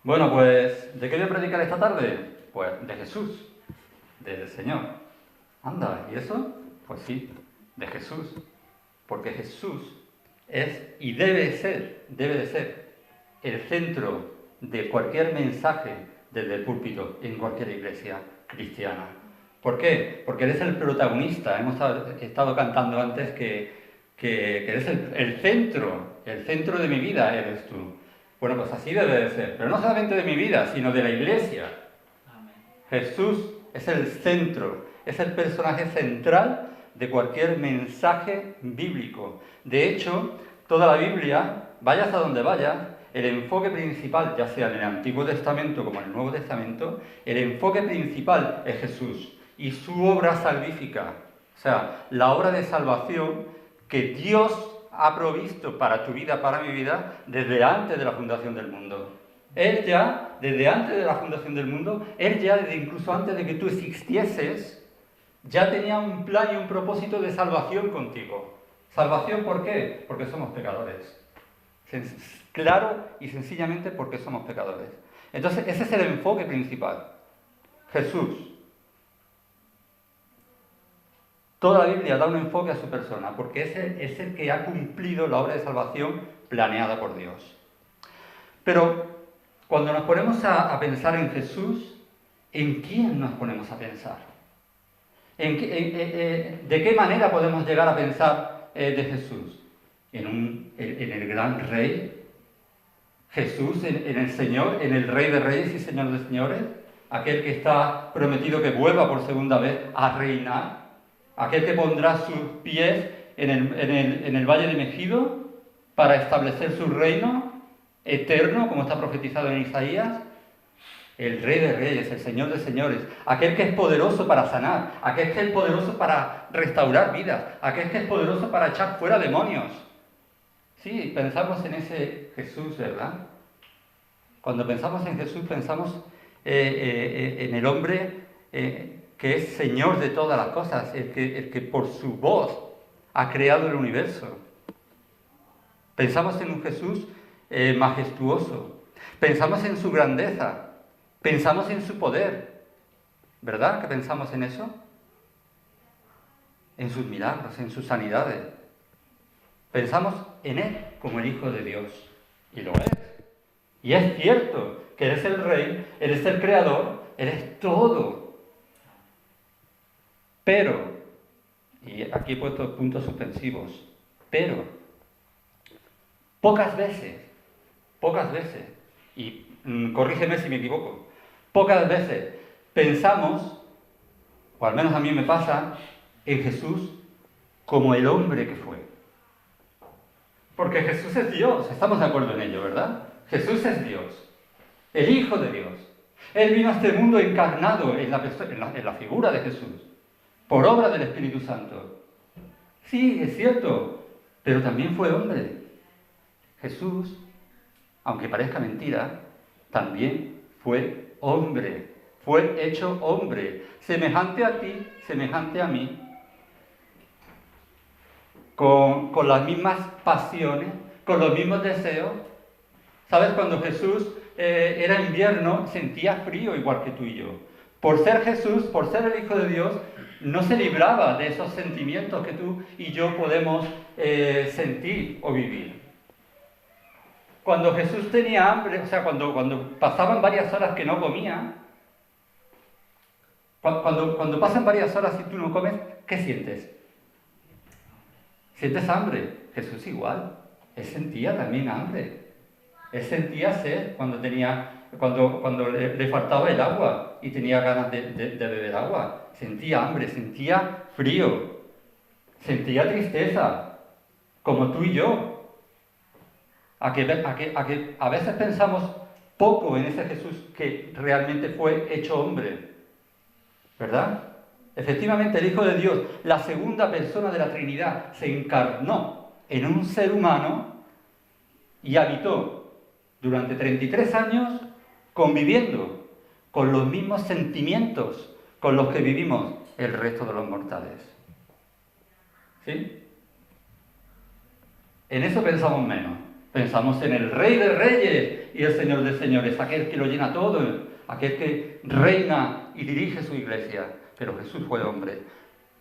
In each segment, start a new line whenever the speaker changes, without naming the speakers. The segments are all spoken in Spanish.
Bueno, pues, ¿de qué voy a predicar esta tarde? Pues de Jesús, del Señor. Anda, ¿y eso? Pues sí, de Jesús. Porque Jesús es y debe de ser el centro de cualquier mensaje desde el púlpito en cualquier iglesia cristiana. ¿Por qué? Porque eres el protagonista. Hemos estado cantando antes que eres el centro de mi vida eres tú. Bueno, pues así debe de ser, pero no solamente de mi vida, sino de la iglesia. Jesús es el centro, es el personaje central de cualquier mensaje bíblico. De hecho, toda la Biblia, vayas a donde vayas, el enfoque principal, ya sea en el Antiguo Testamento como en el Nuevo Testamento, el enfoque principal es Jesús y su obra salvífica. O sea, la obra de salvación que Dios ha provisto para tu vida, para mi vida, desde antes de la fundación del mundo. Él ya, desde antes de la fundación del mundo, Él ya, desde incluso antes de que tú existieses, ya tenía un plan y un propósito de salvación contigo. ¿Salvación por qué? Porque somos pecadores. Claro y sencillamente porque somos pecadores. Entonces, ese es el enfoque principal. Jesús. Toda la Biblia da un enfoque a su persona, porque es el que ha cumplido la obra de salvación planeada por Dios. Pero cuando nos ponemos a pensar en Jesús, ¿en quién nos ponemos a pensar? ¿De qué manera podemos llegar a pensar de Jesús? ¿En el gran Rey? ¿Jesús en el Señor, en el Rey de Reyes y Señor de Señores? ¿Aquel que está prometido que vuelva por segunda vez a reinar? ¿Aquel que pondrá sus pies en el valle de Megido para establecer su reino eterno, como está profetizado en Isaías? El Rey de Reyes, el Señor de Señores, aquel que es poderoso para sanar, aquel que es poderoso para restaurar vidas, aquel que es poderoso para echar fuera demonios. Sí, pensamos en ese Jesús, ¿verdad? Cuando pensamos en Jesús pensamos en el hombre que es Señor de todas las cosas, el que por su voz ha creado el universo. Pensamos en un Jesús majestuoso, pensamos en su grandeza, pensamos en su poder, ¿verdad? ¿Que pensamos en eso? En sus milagros, en sus sanidades. Pensamos en Él como el Hijo de Dios, y lo es. Y es cierto que eres el Rey, eres el Creador, eres todo. Pero, y aquí he puesto puntos suspensivos, pero pocas veces, y corrígeme si me equivoco, pocas veces pensamos, o al menos a mí me pasa, en Jesús como el hombre que fue. Porque Jesús es Dios, estamos de acuerdo en ello, ¿verdad? Jesús es Dios, el Hijo de Dios. Él vino a este mundo encarnado en la figura de Jesús, por obra del Espíritu Santo. Sí, es cierto, pero también fue hombre. Jesús, aunque parezca mentira, también fue hombre, fue hecho hombre, semejante a ti, semejante a mí, con las mismas pasiones, con los mismos deseos. ¿Sabes? Cuando Jesús era invierno, sentía frío igual que tú y yo. Por ser Jesús, por ser el Hijo de Dios, no se libraba de esos sentimientos que tú y yo podemos sentir o vivir. Cuando Jesús tenía hambre, o sea, cuando pasaban varias horas que no comía, cuando pasan varias horas y tú no comes, ¿qué sientes? ¿Sientes hambre? Jesús igual. Él sentía también hambre. Él sentía sed cuando le faltaba el agua y tenía ganas de beber agua. Sentía hambre, sentía frío, sentía tristeza, como tú y yo. A veces pensamos poco en ese Jesús que realmente fue hecho hombre, ¿verdad? Efectivamente, el Hijo de Dios, la segunda persona de la Trinidad, se encarnó en un ser humano y habitó durante 33 años conviviendo con los mismos sentimientos con los que vivimos el resto de los mortales. ¿Sí? En eso pensamos menos. Pensamos en el Rey de Reyes y el Señor de Señores, aquel que lo llena todo, aquel que reina y dirige su iglesia. Pero Jesús fue hombre.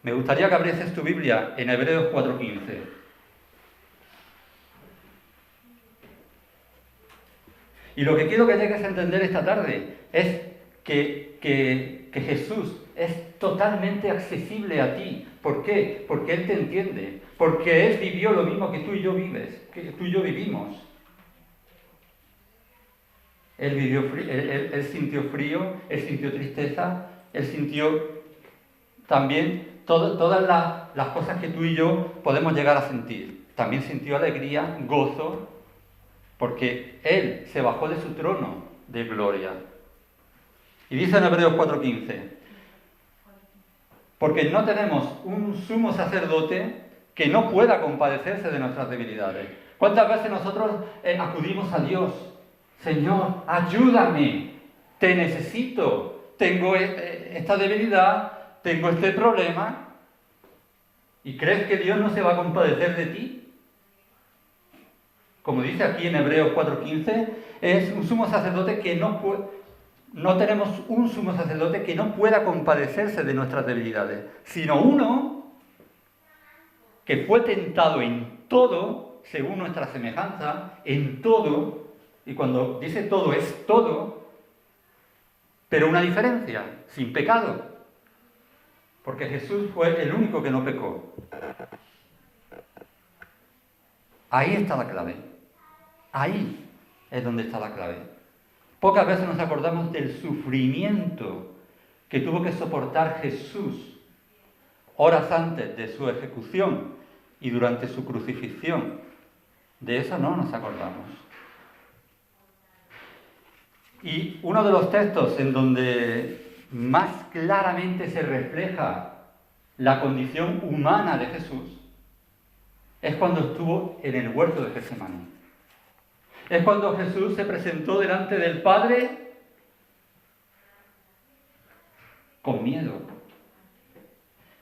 Me gustaría que abrieses tu Biblia en Hebreos 4:15. Y lo que quiero que llegues a entender esta tarde es que Jesús es totalmente accesible a ti. ¿Por qué? Porque Él te entiende. Porque Él vivió lo mismo que tú y yo que tú y yo vivimos. Él sintió frío, Él sintió tristeza, Él sintió también todas las cosas que tú y yo podemos llegar a sentir. También sintió alegría, gozo, porque Él se bajó de su trono de gloria. Y dice en Hebreos 4:15, porque no tenemos un sumo sacerdote que no pueda compadecerse de nuestras debilidades. ¿Cuántas veces nosotros acudimos a Dios? Señor, ayúdame, te necesito, tengo esta debilidad, tengo este problema. ¿Y crees que Dios no se va a compadecer de ti? Como dice aquí en Hebreos 4:15, es un sumo sacerdote que no tenemos un sumo sacerdote que no pueda compadecerse de nuestras debilidades, sino uno que fue tentado en todo, según nuestra semejanza, en todo, y cuando dice todo es todo, pero una diferencia, sin pecado, porque Jesús fue el único que no pecó. Ahí está la clave, ahí es donde está la clave. Pocas veces nos acordamos del sufrimiento que tuvo que soportar Jesús horas antes de su ejecución y durante su crucifixión. De eso no nos acordamos. Y uno de los textos en donde más claramente se refleja la condición humana de Jesús es cuando estuvo en el huerto de Getsemaní. Es cuando Jesús se presentó delante del Padre con miedo.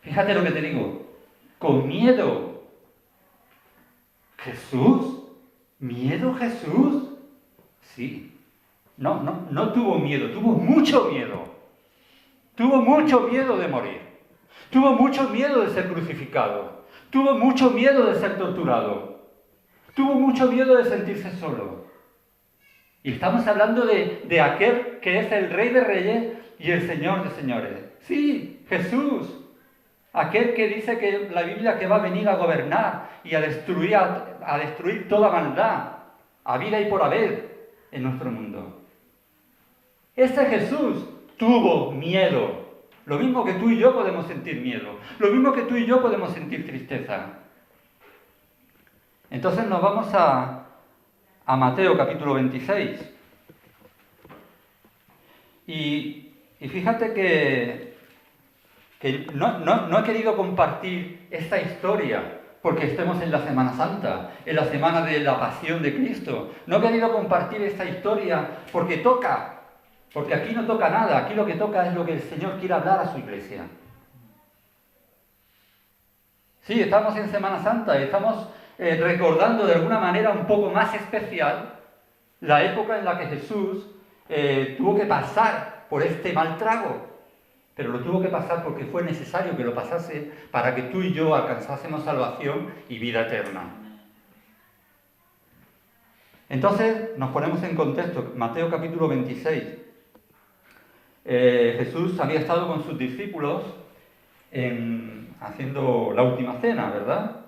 Fíjate lo que te digo, con miedo. ¿Jesús? ¿Miedo Jesús? Sí. No tuvo miedo, tuvo mucho miedo. Tuvo mucho miedo de morir. Tuvo mucho miedo de ser crucificado. Tuvo mucho miedo de ser torturado. Tuvo mucho miedo de sentirse solo. Y estamos hablando de aquel que es el Rey de Reyes y el Señor de Señores. Sí, Jesús. Aquel que dice que la Biblia que va a venir a gobernar y a destruir toda maldad, a vida y por haber en nuestro mundo. Ese Jesús tuvo miedo. Lo mismo que tú y yo podemos sentir miedo. Lo mismo que tú y yo podemos sentir tristeza. Entonces nos vamos a Mateo capítulo 26. Y fíjate que no he querido compartir esta historia porque estemos en la Semana Santa, en la semana de la Pasión de Cristo. No he querido compartir esta historia porque aquí no toca nada, aquí lo que toca es lo que el Señor quiere hablar a su iglesia. Sí, estamos en Semana Santa y estamos recordando de alguna manera un poco más especial la época en la que Jesús tuvo que pasar por este mal trago, pero lo tuvo que pasar porque fue necesario que lo pasase para que tú y yo alcanzásemos salvación y vida eterna. Entonces nos ponemos en contexto, Mateo capítulo 26. Jesús había estado con sus discípulos haciendo la última cena, ¿verdad?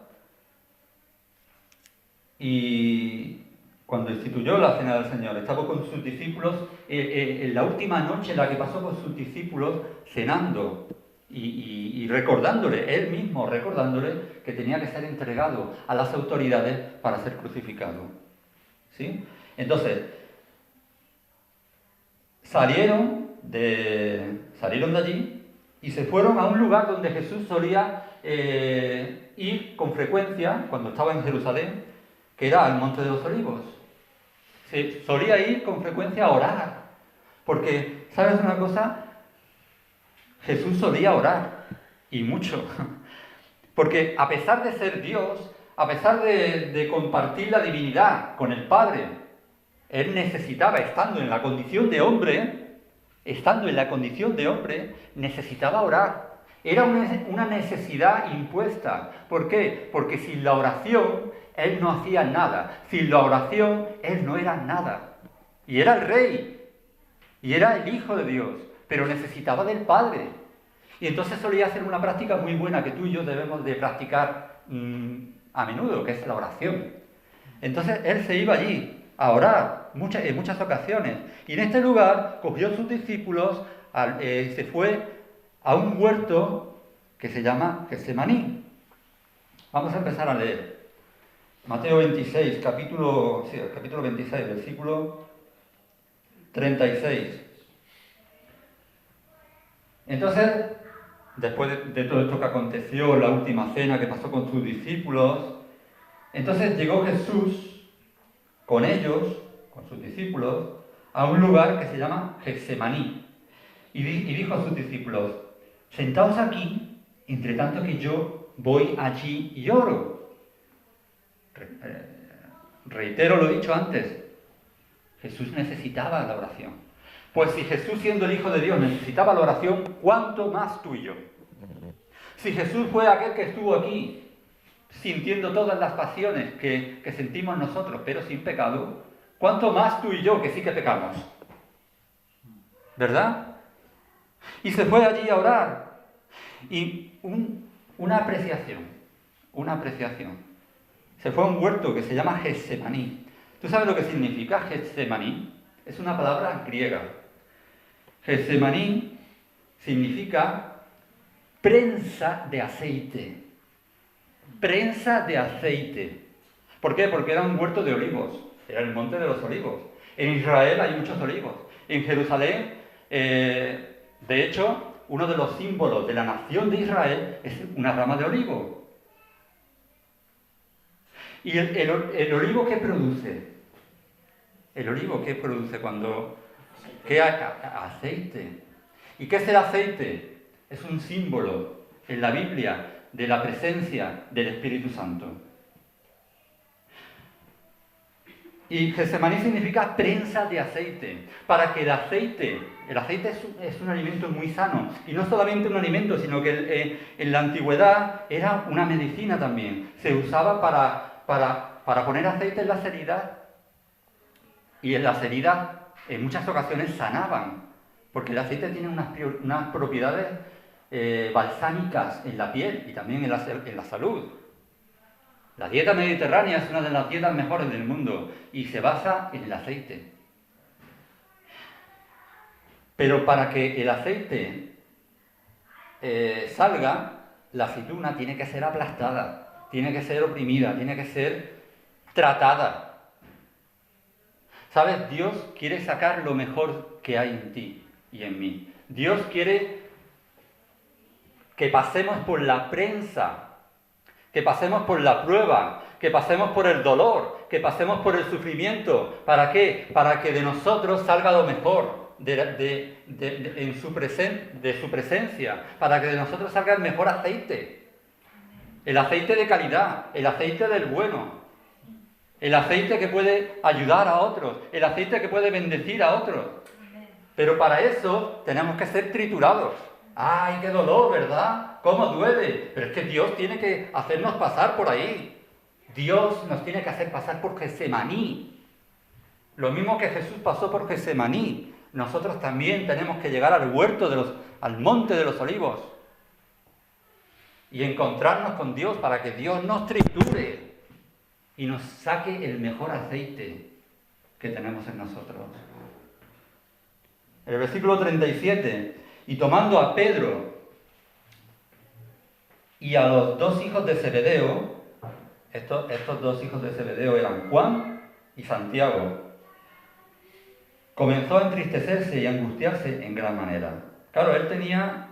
Y cuando instituyó la cena del Señor, estaba con sus discípulos en la última noche en la que pasó con sus discípulos cenando y recordándole, él mismo recordándole que tenía que ser entregado a las autoridades para ser crucificado. ¿Sí? Entonces, salieron de allí y se fueron a un lugar donde Jesús solía ir con frecuencia cuando estaba en Jerusalén, que era el Monte de los Olivos. Solía ir con frecuencia a orar, porque, ¿sabes una cosa? Jesús solía orar, y mucho, porque a pesar de ser Dios, a pesar de compartir la divinidad con el Padre, él necesitaba, estando en la condición de hombre, necesitaba orar. Era una necesidad impuesta. ¿Por qué? Porque sin la oración él no hacía nada. Sin la oración él no era nada. Y era el rey. Y era el Hijo de Dios. Pero necesitaba del Padre. Y entonces solía hacer una práctica muy buena que tú y yo debemos de practicar a menudo, que es la oración. Entonces él se iba allí a orar en muchas ocasiones. Y en este lugar cogió a sus discípulos, se fue a un huerto que se llama Getsemaní. Vamos a empezar a leer. Mateo 26, capítulo 26, versículo 36. Entonces, después de todo esto que aconteció, la última cena que pasó con sus discípulos, entonces llegó Jesús con ellos, con sus discípulos, a un lugar que se llama Getsemaní. Y dijo a sus discípulos: sentaos aquí, entre tanto que yo voy allí y oro. Reitero lo dicho antes, Jesús necesitaba la oración. Pues si Jesús, siendo el Hijo de Dios, necesitaba la oración, ¿cuánto más tú y yo? Si Jesús fue aquel que estuvo aquí, sintiendo todas las pasiones que sentimos nosotros, pero sin pecado, ¿cuánto más tú y yo que sí que pecamos? ¿Verdad? Y se fue allí a orar. Y una apreciación. Se fue a un huerto que se llama Getsemaní. ¿Tú sabes lo que significa Getsemaní? Es una palabra griega. Getsemaní significa prensa de aceite. Prensa de aceite. ¿Por qué? Porque era un huerto de olivos. Era el monte de los olivos. En Israel hay muchos olivos. En Jerusalén, de hecho, uno de los símbolos de la nación de Israel es una rama de olivo. ¿Y el olivo qué produce? ¿El olivo qué produce cuando...? ¿Qué aceite? ¿Y qué es el aceite? Es un símbolo en la Biblia de la presencia del Espíritu Santo. Y Getsemaní significa prensa de aceite. Para que el aceite es un alimento muy sano. Y no solamente un alimento, sino que en la antigüedad era una medicina también. Se usaba para poner aceite en las heridas. Y en las heridas en muchas ocasiones sanaban. Porque el aceite tiene unas propiedades balsámicas en la piel y también en la salud. La dieta mediterránea es una de las dietas mejores del mundo y se basa en el aceite. Pero para que el aceite salga, la aceituna tiene que ser aplastada, tiene que ser oprimida, tiene que ser tratada. ¿Sabes? Dios quiere sacar lo mejor que hay en ti y en mí. Dios quiere que pasemos por la prensa, que pasemos por la prueba, que pasemos por el dolor, que pasemos por el sufrimiento. ¿Para qué? Para que de nosotros salga lo mejor de su presencia, para que de nosotros salga el mejor aceite. El aceite de calidad, el aceite del bueno, el aceite que puede ayudar a otros, el aceite que puede bendecir a otros. Pero para eso tenemos que ser triturados. ¡Ay, qué dolor!, ¿verdad? ¿Cómo duele? Pero es que Dios tiene que hacernos pasar por ahí. Dios nos tiene que hacer pasar por Getsemaní. Lo mismo que Jesús pasó por Getsemaní. Nosotros también tenemos que llegar al huerto al monte de los olivos y encontrarnos con Dios para que Dios nos triture y nos saque el mejor aceite que tenemos en nosotros. El versículo 37... Y tomando a Pedro y a los dos hijos de Zebedeo, estos dos hijos de Zebedeo eran Juan y Santiago, comenzó a entristecerse y a angustiarse en gran manera. Claro, él tenía,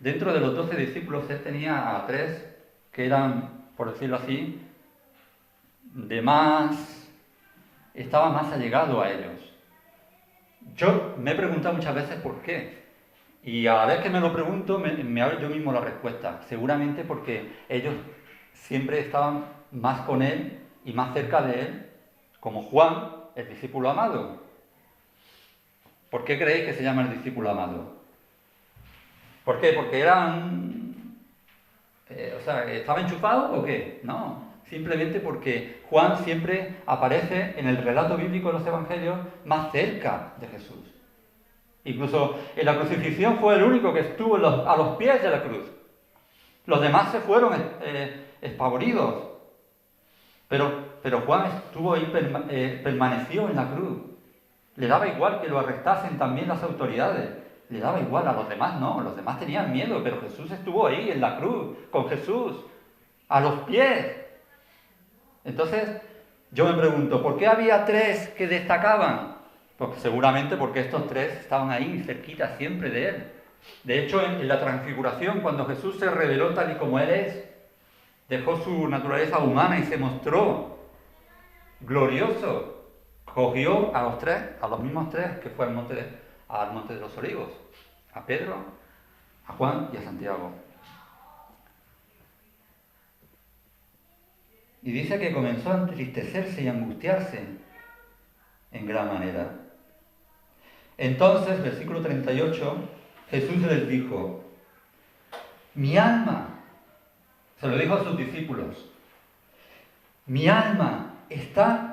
dentro de los 12 discípulos, él tenía a 3 que eran, por decirlo así, estaba más allegado a ellos. Yo me he preguntado muchas veces por qué. Y a la vez que me lo pregunto, me hago yo mismo la respuesta. Seguramente porque ellos siempre estaban más con él y más cerca de él, como Juan, el discípulo amado. ¿Por qué creéis que se llama el discípulo amado? ¿Por qué? ¿Porque estaba enchufado o qué? No, simplemente porque Juan siempre aparece en el relato bíblico de los evangelios más cerca de Jesús. Incluso en la crucifixión fue el único que estuvo a los pies de la cruz. Los demás se fueron espavoridos. Pero Juan estuvo ahí, permaneció en la cruz. Le daba igual que lo arrestasen también las autoridades. Le daba igual, a los demás no, los demás tenían miedo, pero Jesús estuvo ahí en la cruz, con Jesús, a los pies. Entonces, yo me pregunto, ¿por qué había tres que destacaban? Pues seguramente porque estos tres estaban ahí, cerquita siempre de él. De hecho, en la transfiguración, cuando Jesús se reveló tal y como él es, dejó su naturaleza humana y se mostró glorioso. Cogió a los mismos tres que fue al monte de los Olivos, a Pedro, a Juan y a Santiago. Y dice que comenzó a entristecerse y a angustiarse en gran manera. Entonces, versículo 38, Jesús les dijo, mi alma, se lo dijo a sus discípulos, mi alma está...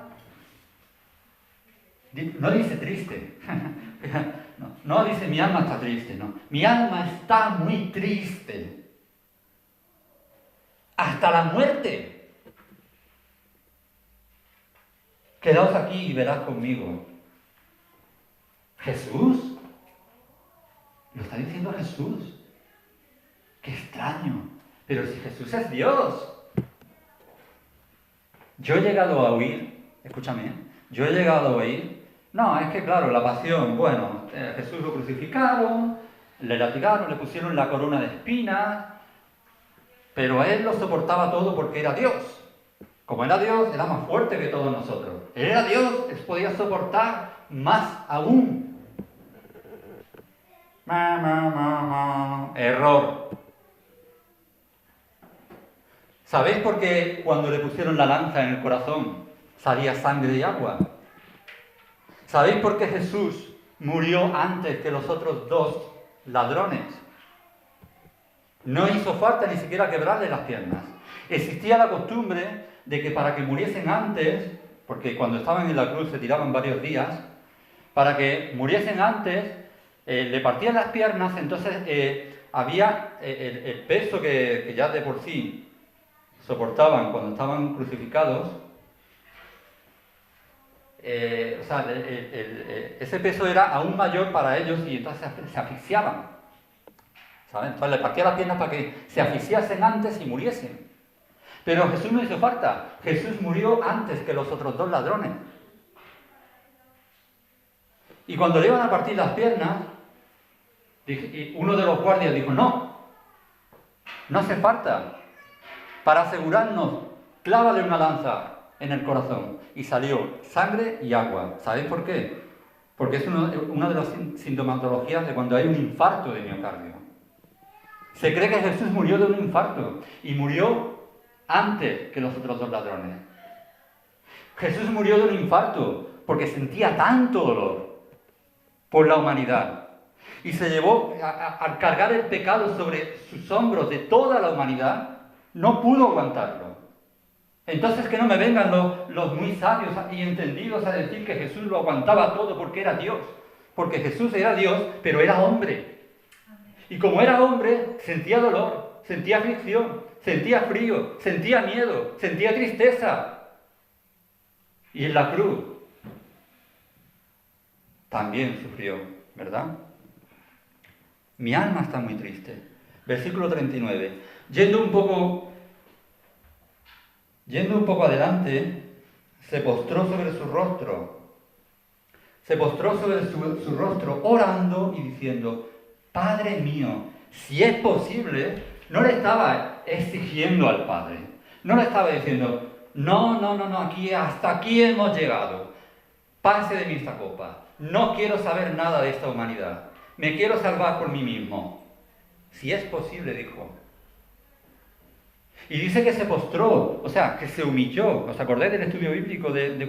No dice triste, no dice mi alma está triste, no. Mi alma está muy triste, hasta la muerte. Quedaos aquí y verás conmigo. ¿Jesús? Lo está diciendo Jesús. Qué extraño, pero si Jesús es Dios. Yo he llegado a oír, escúchame, yo he llegado a oír, no, es que claro, la pasión, bueno, Jesús lo crucificaron, le latigaron, le pusieron la corona de espinas, pero a él lo soportaba todo porque era Dios. Como era Dios, era más fuerte que todos nosotros. Él era Dios, él podía soportar más aún. Error. ¿Sabéis por qué cuando le pusieron la lanza en el corazón salía sangre y agua? ¿Sabéis por qué Jesús murió antes que los otros dos ladrones? No hizo falta ni siquiera quebrarle las piernas. Existía la costumbre de que para que muriesen antes, porque cuando estaban en la cruz se tiraban varios días, para que muriesen antes, le partían las piernas, entonces había el peso que ya de por sí soportaban cuando estaban crucificados, ese peso era aún mayor para ellos y entonces se asfixiaban. ¿Saben? Entonces le partía las piernas para que se asfixiasen antes y muriesen. Pero Jesús no hizo falta. Jesús murió antes que los otros dos ladrones. Y cuando le iban a partir las piernas, uno de los guardias dijo, no hace falta. Para asegurarnos, clávale una lanza en el corazón. Y salió sangre y agua. ¿Sabéis por qué? Porque es una de las sintomatologías de cuando hay un infarto de miocardio. Se cree que Jesús murió de un infarto y murió antes que los otros dos ladrones. Jesús murió de un infarto porque sentía tanto dolor por la humanidad. Y se llevó, al cargar el pecado sobre sus hombros de toda la humanidad, no pudo aguantarlo. Entonces que no me vengan los muy sabios y entendidos a decir que Jesús lo aguantaba todo porque era Dios. Porque Jesús era Dios, pero era hombre. Y como era hombre, sentía dolor, sentía aflicción, sentía frío, sentía miedo, sentía tristeza. Y en la cruz también sufrió, ¿verdad? Mi alma está muy triste. Versículo 39. Yendo un poco adelante, se postró sobre su rostro. Se postró sobre su rostro, orando y diciendo, Padre mío, si es posible, no le estaba exigiendo al Padre. No le estaba diciendo, no, hasta aquí hemos llegado. Pase de mí esta copa. No quiero saber nada de esta humanidad. Me quiero salvar por mí mismo. Si es posible, dijo. Y dice que se postró, o sea, que se humilló. ¿Os acordáis del estudio bíblico de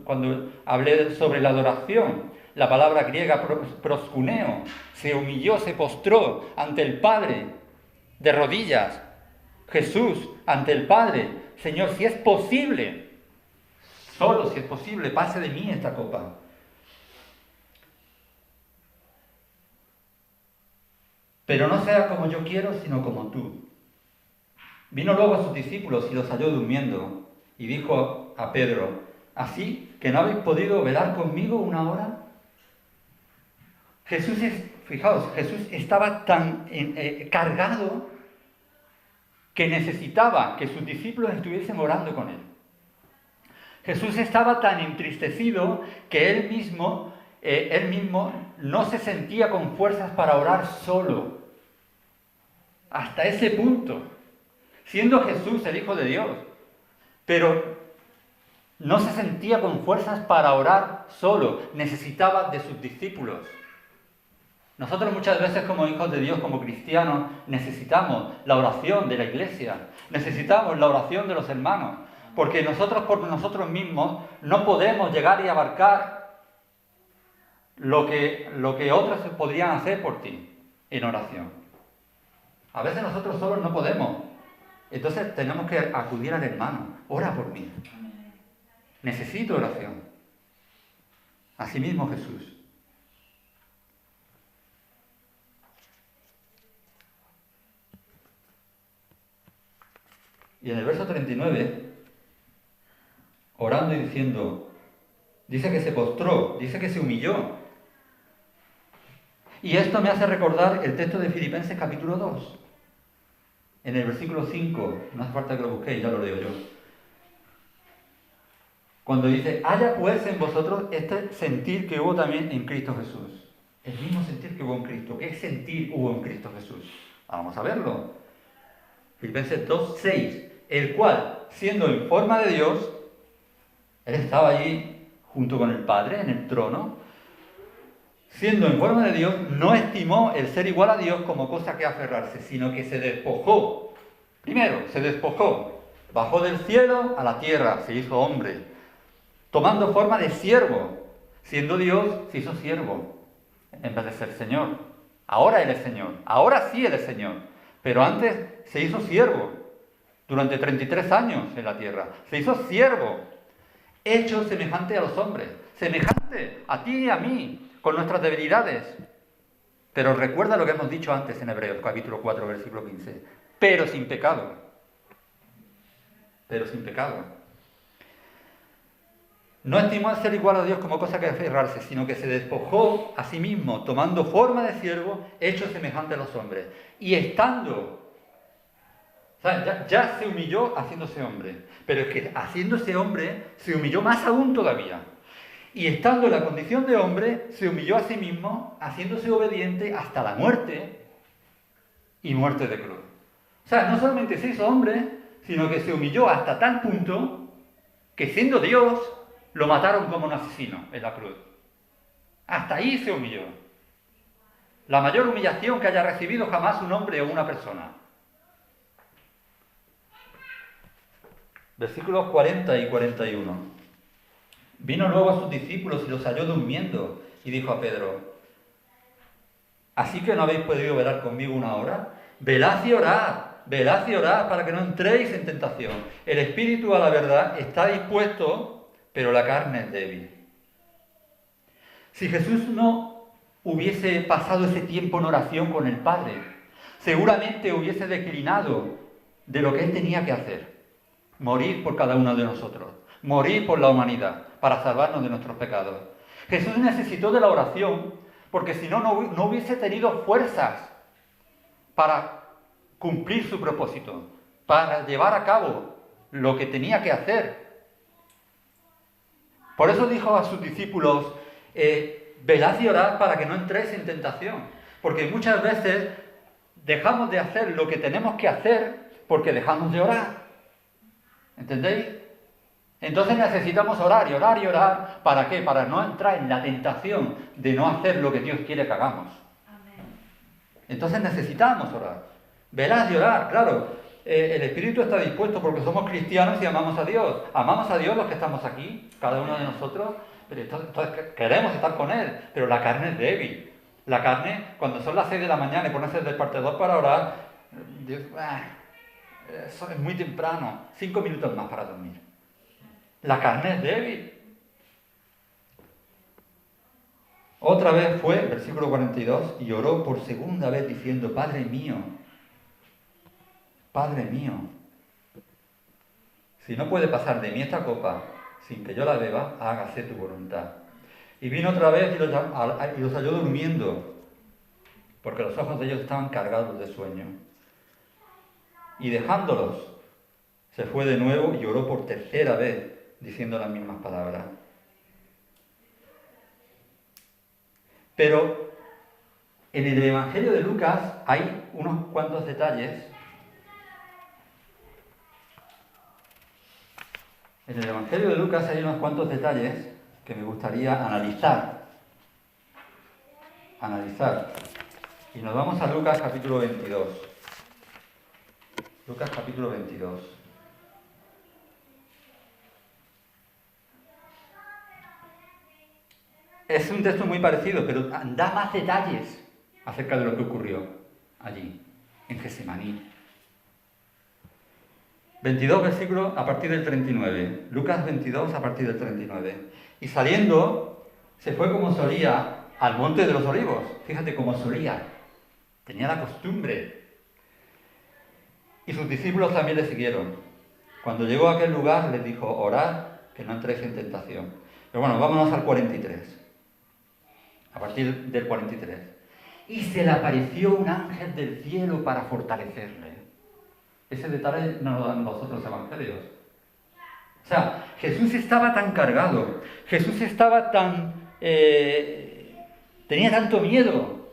cuando hablé sobre la adoración? La palabra griega proskuneo. Se humilló, se postró ante el Padre, de rodillas. Jesús, ante el Padre. Señor, si es posible, solo si es posible, pase de mí esta copa. Pero no sea como yo quiero, sino como tú. Vino luego a sus discípulos y los halló durmiendo, y dijo a Pedro: ¿así que no habéis podido velar conmigo una hora? Fijaos, Jesús estaba tan cargado que necesitaba que sus discípulos estuviesen orando con él. Jesús estaba tan entristecido que él mismo no se sentía con fuerzas para orar solo. Hasta ese punto. Siendo Jesús el Hijo de Dios. Pero no se sentía con fuerzas para orar solo. Necesitaba de sus discípulos. Nosotros muchas veces como hijos de Dios, como cristianos, necesitamos la oración de la iglesia. Necesitamos la oración de los hermanos. Porque nosotros por nosotros mismos no podemos llegar y abarcar lo que otros podrían hacer por ti en oración. A veces nosotros solos no podemos. Entonces tenemos que acudir al hermano. Ora por mí. Necesito oración. Asimismo Jesús. Y en el verso 39, orando y diciendo, dice que se postró, dice que se humilló. Y esto me hace recordar el texto de Filipenses capítulo 2. En el versículo 5, no hace falta que lo busquéis, ya lo leo yo. Cuando dice, haya pues en vosotros este sentir que hubo también en Cristo Jesús. El mismo sentir que hubo en Cristo. ¿Qué sentir hubo en Cristo Jesús? Vamos a verlo. Filipenses 2, 6. El cual, siendo en forma de Dios, él estaba allí junto con el Padre en el trono. Siendo en forma de Dios, no estimó el ser igual a Dios como cosa que aferrarse, sino que se despojó. Primero, se despojó. Bajó del cielo a la tierra, se hizo hombre. Tomando forma de siervo. Siendo Dios, se hizo siervo. En vez de ser Señor. Ahora Él es Señor. Ahora sí Él es Señor. Pero antes se hizo siervo. Durante 33 años en la tierra. Se hizo siervo. Hecho semejante a los hombres. Semejante a ti y a mí. Con nuestras debilidades. Pero recuerda lo que hemos dicho antes en Hebreos, capítulo 4, versículo 15. Pero sin pecado. Pero sin pecado. No estimó el ser igual a Dios como cosa que aferrarse, sino que se despojó a sí mismo, tomando forma de siervo, hecho semejante a los hombres. Y estando, ya se humilló haciéndose hombre. Pero es que haciéndose hombre, se humilló más aún todavía. Y estando en la condición de hombre, se humilló a sí mismo, haciéndose obediente hasta la muerte y muerte de cruz. O sea, no solamente se hizo hombre, sino que se humilló hasta tal punto que siendo Dios, lo mataron como un asesino en la cruz. Hasta ahí se humilló. La mayor humillación que haya recibido jamás un hombre o una persona. Versículos 40 y 41. Vino luego a sus discípulos y los halló durmiendo, y dijo a Pedro, ¿así que no habéis podido velar conmigo una hora? Velad y orad para que no entréis en tentación. El espíritu a la verdad está dispuesto, pero la carne es débil. Si Jesús no hubiese pasado ese tiempo en oración con el Padre, seguramente hubiese declinado de lo que Él tenía que hacer. Morir por cada uno de nosotros. Morir por la humanidad, para salvarnos de nuestros pecados. Jesús necesitó de la oración, porque si no, no hubiese tenido fuerzas para cumplir su propósito, para llevar a cabo lo que tenía que hacer. Por eso dijo a sus discípulos, velad y orad para que no entréis en tentación, porque muchas veces dejamos de hacer lo que tenemos que hacer porque dejamos de orar. ¿Entendéis? Entonces necesitamos orar y orar y orar. ¿Para qué? Para no entrar en la tentación de no hacer lo que Dios quiere que hagamos. Entonces necesitamos orar. Velad y orar, claro. el espíritu está dispuesto porque somos cristianos y amamos a Dios. Amamos a Dios los que estamos aquí, cada uno de nosotros, pero entonces queremos estar con Él, pero la carne es débil. La carne, cuando son las 6 de la mañana y pones el despertador para orar, Dios, eso es muy temprano, 5 minutos más para dormir. La carne es débil. Otra vez fue, versículo 42, y oró por segunda vez diciendo, Padre mío, si no puede pasar de mí esta copa sin que yo la beba, hágase tu voluntad. Y vino otra vez y los halló durmiendo, porque los ojos de ellos estaban cargados de sueño. Y dejándolos, se fue de nuevo y oró por tercera vez, diciendo las mismas palabras. Pero en el Evangelio de Lucas hay unos cuantos detalles. En el Evangelio de Lucas hay unos cuantos detalles que me gustaría analizar. Y nos vamos a Lucas capítulo 22. Lucas capítulo 22. Es un texto muy parecido, pero da más detalles acerca de lo que ocurrió allí, en Getsemaní. 22 versículos a partir del 39. Lucas 22 a partir del 39. Y saliendo, se fue como solía al monte de los olivos. Fíjate cómo solía. Tenía la costumbre. Y sus discípulos también le siguieron. Cuando llegó a aquel lugar, les dijo, orad, que no entréis en tentación. Pero bueno, vámonos al 43. A partir del 43. Y se le apareció un ángel del cielo para fortalecerle. Ese detalle no lo dan los otros evangelios. O sea, Jesús estaba tan cargado, Jesús estaba tan... tenía tanto miedo,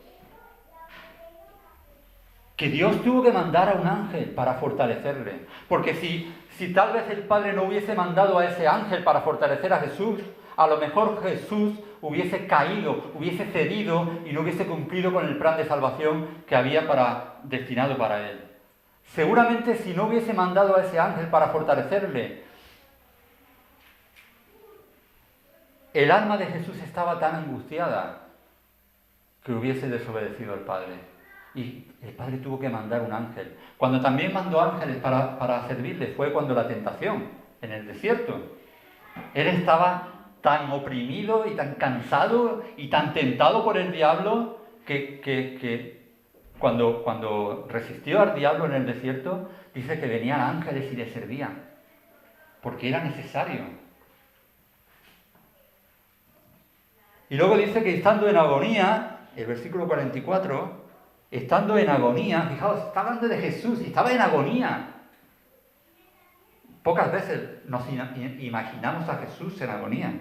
que Dios tuvo que mandar a un ángel para fortalecerle. Porque si tal vez el Padre no hubiese mandado a ese ángel para fortalecer a Jesús, a lo mejor Jesús hubiese caído, hubiese cedido y no hubiese cumplido con el plan de salvación que había destinado para él. Seguramente si no hubiese mandado a ese ángel para fortalecerle, el alma de Jesús estaba tan angustiada que hubiese desobedecido al Padre. Y el Padre tuvo que mandar un ángel. Cuando también mandó ángeles para servirle fue cuando la tentación, en el desierto. Él estaba tan oprimido y tan cansado y tan tentado por el diablo que cuando resistió al diablo en el desierto, dice que venían ángeles y le servían, porque era necesario. Y luego dice que estando en agonía, el versículo 44, estando en agonía, fijaos, está hablando de Jesús, y estaba en agonía. Pocas veces nos imaginamos a Jesús en agonía.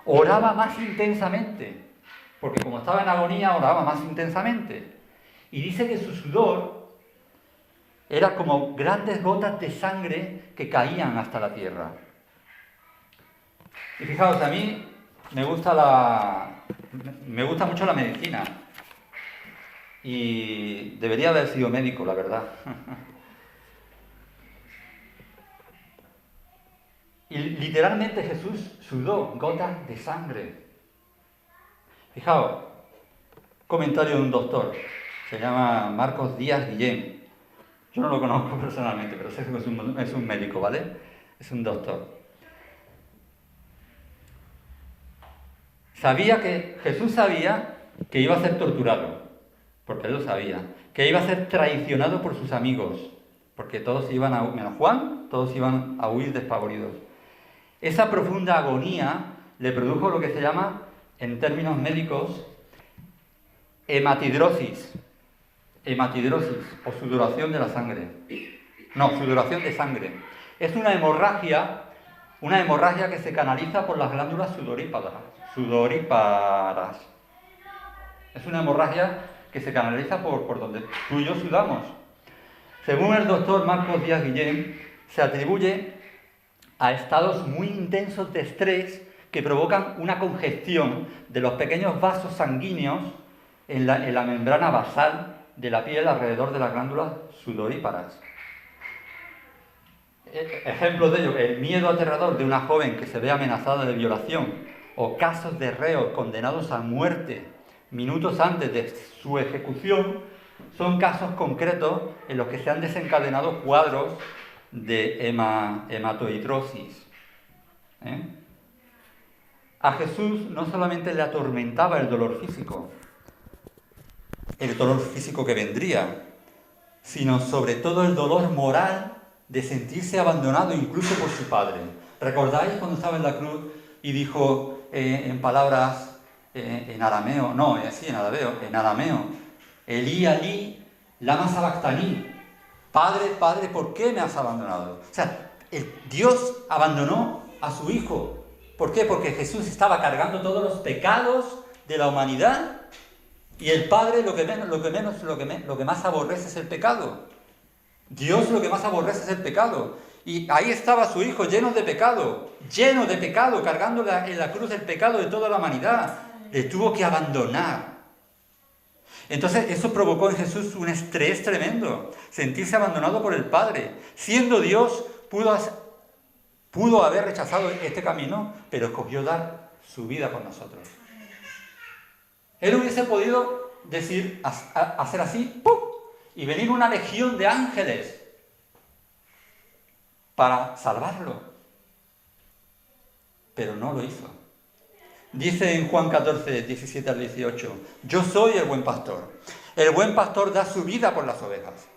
Oraba más intensamente, porque como estaba en agonía, oraba más intensamente. Y dice que su sudor era como grandes gotas de sangre que caían hasta la tierra. Y fijaos, a mí me gusta mucho la medicina. Y debería haber sido médico, la verdad. Y literalmente Jesús sudó gotas de sangre. Fijaos, comentario de un doctor. Se llama Marcos Díaz Guillén. Yo no lo conozco personalmente, pero sé que es un médico, ¿vale? Es un doctor. Jesús sabía que iba a ser torturado, porque él lo sabía. Que iba a ser traicionado por sus amigos, porque todos iban menos Juan, todos iban a huir despavoridos. Esa profunda agonía le produjo lo que se llama, en términos médicos, hematidrosis o sudoración de la sangre. No, sudoración de sangre. Es una hemorragia que se canaliza por las glándulas sudoríparas. Es una hemorragia que se canaliza por donde tú y yo sudamos. Según el doctor Marcos Díaz Guillén, se atribuye a estados muy intensos de estrés que provocan una congestión de los pequeños vasos sanguíneos en la membrana basal de la piel alrededor de las glándulas sudoríparas. ejemplos de ello, el miedo aterrador de una joven que se ve amenazada de violación, o casos de reos condenados a muerte minutos antes de su ejecución, son casos concretos en los que se han desencadenado cuadros de hematohidrosis. A Jesús no solamente le atormentaba el dolor físico que vendría, sino sobre todo el dolor moral de sentirse abandonado incluso por su padre. ¿Recordáis cuando estaba en la cruz y dijo en palabras en arameo, en arameo, Elí, Elí, lama sabactaní, Padre, Padre, ¿por qué me has abandonado? O sea, Dios abandonó a su Hijo. ¿Por qué? Porque Jesús estaba cargando todos los pecados de la humanidad y el Padre lo que más aborrece es el pecado. Dios lo que más aborrece es el pecado. Y ahí estaba su Hijo lleno de pecado, cargando en la cruz el pecado de toda la humanidad. Le tuvo que abandonar. Entonces eso provocó en Jesús un estrés tremendo, sentirse abandonado por el Padre. Siendo Dios, pudo haber rechazado este camino, pero escogió dar su vida por nosotros. Él hubiese podido decir, hacer así, ¡pum!, y venir una legión de ángeles para salvarlo. Pero no lo hizo. Dice en Juan 14, 17 al 18, yo soy el buen pastor. El buen pastor da su vida por las ovejas.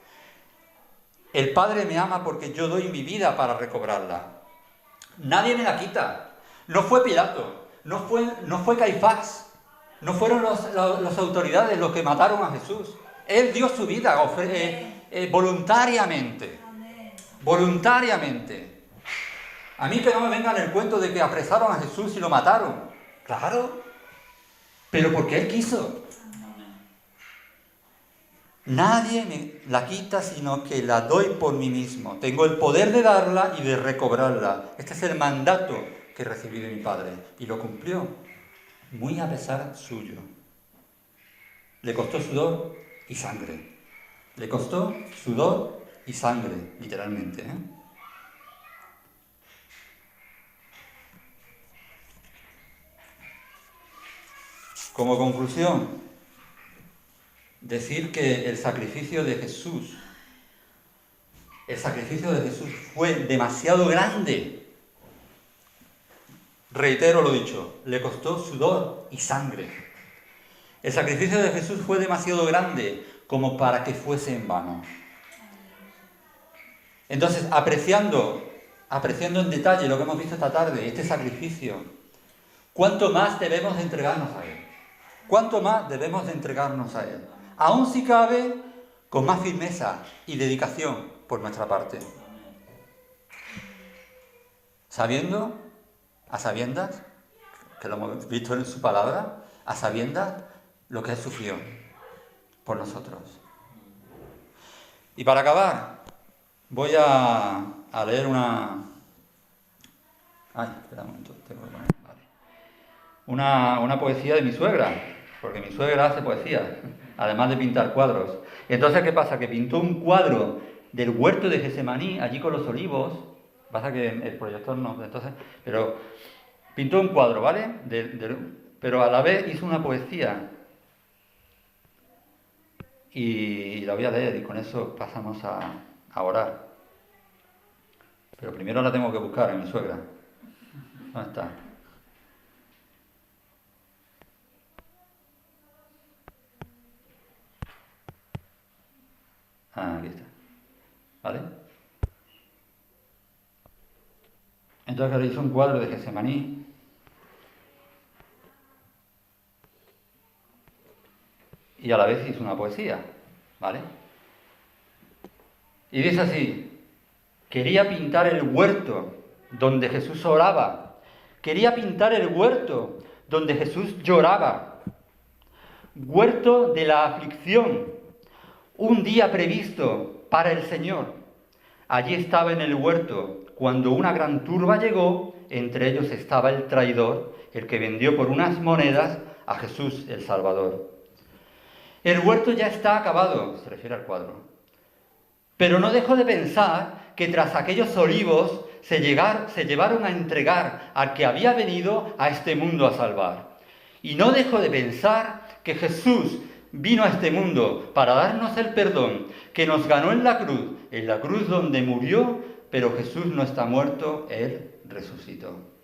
El Padre me ama porque yo doy mi vida para recobrarla. Nadie me la quita. No fue Pilato, no fue Caifás, no fueron las autoridades los que mataron a Jesús. Él dio su vida voluntariamente. Voluntariamente. A mí que no me vengan el cuento de que apresaron a Jesús y lo mataron. Claro, pero porque Él quiso. Nadie me la quita, sino que la doy por mí mismo. Tengo el poder de darla y de recobrarla. Este es el mandato que recibí de mi Padre. Y lo cumplió, muy a pesar suyo. Le costó sudor y sangre. Le costó sudor y sangre, literalmente. Como conclusión, decir que el sacrificio de Jesús fue demasiado grande. Reitero lo dicho, le costó sudor y sangre. El sacrificio de Jesús fue demasiado grande como para que fuese en vano. Entonces, apreciando en detalle lo que hemos visto esta tarde, este sacrificio, ¿cuánto más debemos de entregarnos a Él? ¿Cuánto más debemos de entregarnos a Él? Aún si cabe, con más firmeza y dedicación por nuestra parte. A sabiendas, que lo hemos visto en su palabra, a sabiendas lo que Él sufrió por nosotros. Y para acabar, voy a leer una... espera un momento, tengo que poner... Vale. Una poesía de mi suegra, porque mi suegra hace poesía, además de pintar cuadros. Y entonces, ¿qué pasa? Que pintó un cuadro del huerto de Getsemaní, allí con los olivos. Pasa que el proyector no, entonces... Pero pintó un cuadro, ¿vale? Pero a la vez hizo una poesía. Y la voy a leer y con eso pasamos a orar. Pero primero la tengo que buscar en mi suegra. ¿Dónde está? Aquí está. ¿Vale? Entonces le hizo un cuadro de Getsemaní. Y a la vez hizo una poesía. ¿Vale? Y dice así: quería pintar el huerto donde Jesús oraba. Quería pintar el huerto donde Jesús lloraba. Huerto de la aflicción. Un día previsto para el Señor. Allí estaba en el huerto cuando una gran turba llegó. Entre ellos estaba el traidor, el que vendió por unas monedas a Jesús el Salvador. El huerto ya está acabado, se refiere al cuadro. Pero no dejo de pensar que tras aquellos olivos se llevaron a entregar al que había venido a este mundo a salvar. Y no dejo de pensar que Jesús vino a este mundo para darnos el perdón que nos ganó en la cruz donde murió, pero Jesús no está muerto, Él resucitó.